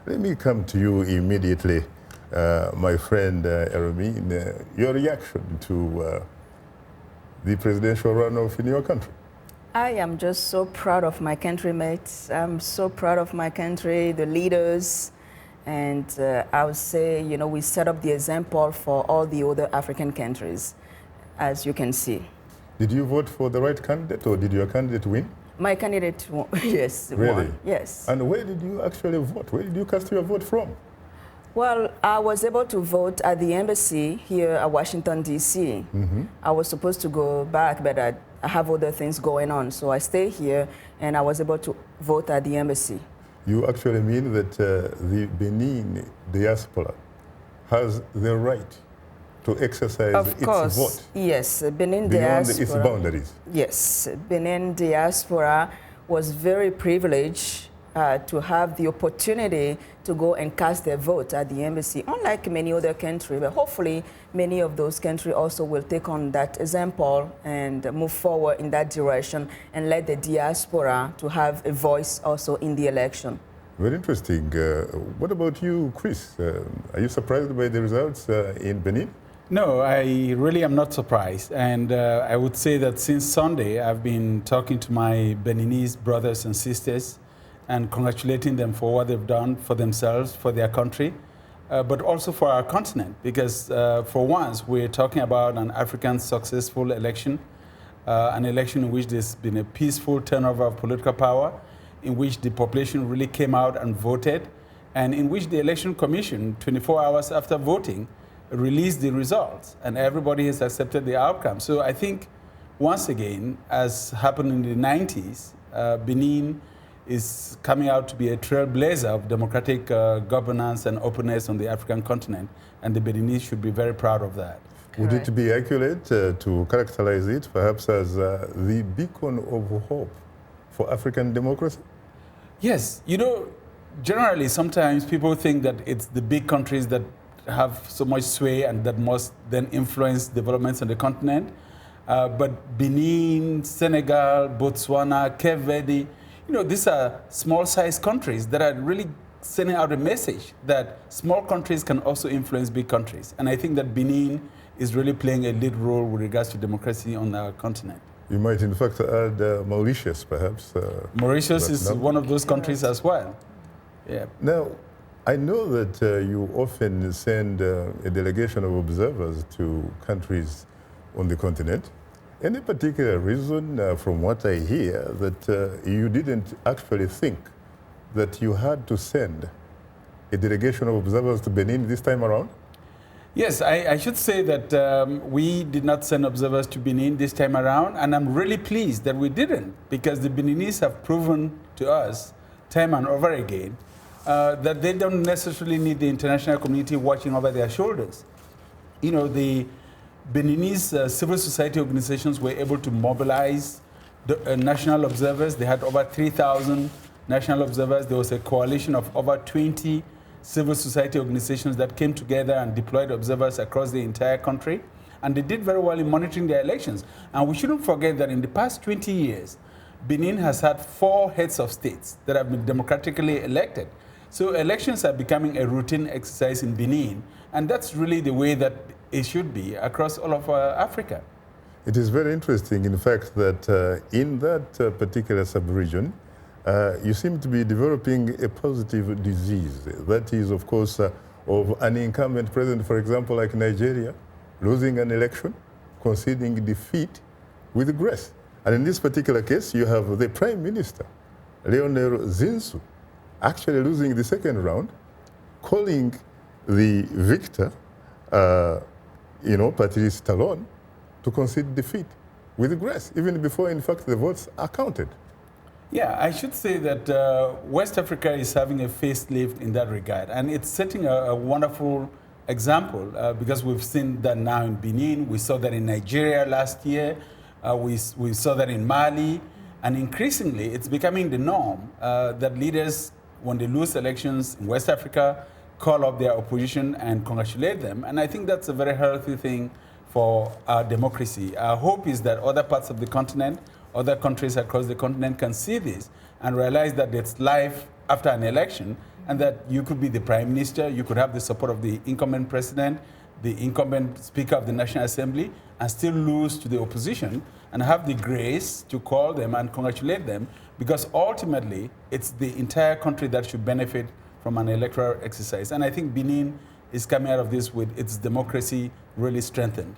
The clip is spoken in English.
Let me come to you immediately, my friend Hermine. Your reaction to the presidential runoff in your country? I am just so proud of my countrymates. I'm so proud of my country, the leaders, and I would say, you know, we set up the example for all the other African countries, as you can see. Did you vote for the right candidate, or did your candidate win? My candidate won, yes, really? Won, yes. And where did you actually vote? Where did you cast your vote from? Well, I was able to vote at the embassy here at Washington, D.C. I was supposed to go back, but I have other things going on. So I stayed here, and I was able to vote at the embassy. You actually mean that the Benin diaspora has the right to exercise its vote? Yes, Benin beyond diaspora. Its boundaries? Yes, Benin diaspora was very privileged to have the opportunity to go and cast their vote at the embassy, unlike many other countries. But hopefully, many of those countries also will take on that example and move forward in that direction and let the diaspora to have a voice also in the election. Very interesting. What about you, Chris? Are you surprised by the results in Benin? No, I really am not surprised. And I would say that since Sunday, I've been talking to my Beninese brothers and sisters and congratulating them for what they've done for themselves, for their country, but also for our continent. Because for once, we're talking about an African successful election, an election in which there's been a peaceful turnover of political power, in which the population really came out and voted, and in which the Election Commission, 24 hours after voting, released the results, and everybody has accepted the outcome. So I think, once again, as happened in the 90s, Benin is coming out to be a trailblazer of democratic governance and openness on the African continent, and the Beninese should be very proud of that. Would it be accurate to characterize it perhaps as the beacon of hope for African democracy? Yes. You know, generally, sometimes people think that it's the big countries that have so much sway and that must then influence developments on the continent. But Benin, Senegal, Botswana, Cape Verde, you know, these are small-sized countries that are really sending out a message that small countries can also influence big countries. And I think that Benin is really playing a lead role with regards to democracy on our continent. You might, in fact, add Mauritius, perhaps. Mauritius is one of those countries as well. Yeah. Now, I know that you often send a delegation of observers to countries on the continent. Any particular reason, from what I hear, that you didn't actually think that you had to send a delegation of observers to Benin this time around? Yes, I should say that we did not send observers to Benin this time around, and I'm really pleased that we didn't, because the Beninese have proven to us time and over again that they don't necessarily need the international community watching over their shoulders. You know, the Beninese civil society organizations were able to mobilize the national observers. They had over 3,000 national observers. There was a coalition of over 20 civil society organizations that came together and deployed observers across the entire country. And they did very well in monitoring their elections. And we shouldn't forget that in the past 20 years, Benin has had 4 heads of states that have been democratically elected. So elections are becoming a routine exercise in Benin. And that's really the way that it should be across all of Africa. It is very interesting, in fact, that in that particular sub-region, you seem to be developing a positive disease. That is, of course, of an incumbent president, for example, like Nigeria, losing an election, conceding defeat with grace. And in this particular case, you have the Prime Minister, Lionel Zinsou, actually losing the second round, calling the victor, Patrice Talon, to concede defeat with grace, even before, in fact, the votes are counted. Yeah, I should say that West Africa is having a facelift in that regard, and it's setting a wonderful example because we've seen that now in Benin, we saw that in Nigeria last year, we saw that in Mali, and increasingly it's becoming the norm that leaders, when they lose elections in West Africa, call up their opposition and congratulate them, and I think that's a very healthy thing for our democracy. Our hope is that other parts of the continent, other countries across the continent can see this and realize that it's life after an election and that you could be the prime minister, you could have the support of the incumbent president, the incumbent speaker of the National Assembly, and still lose to the opposition, and have the grace to call them and congratulate them, because ultimately it's the entire country that should benefit from an electoral exercise. And I think Benin is coming out of this with its democracy really strengthened.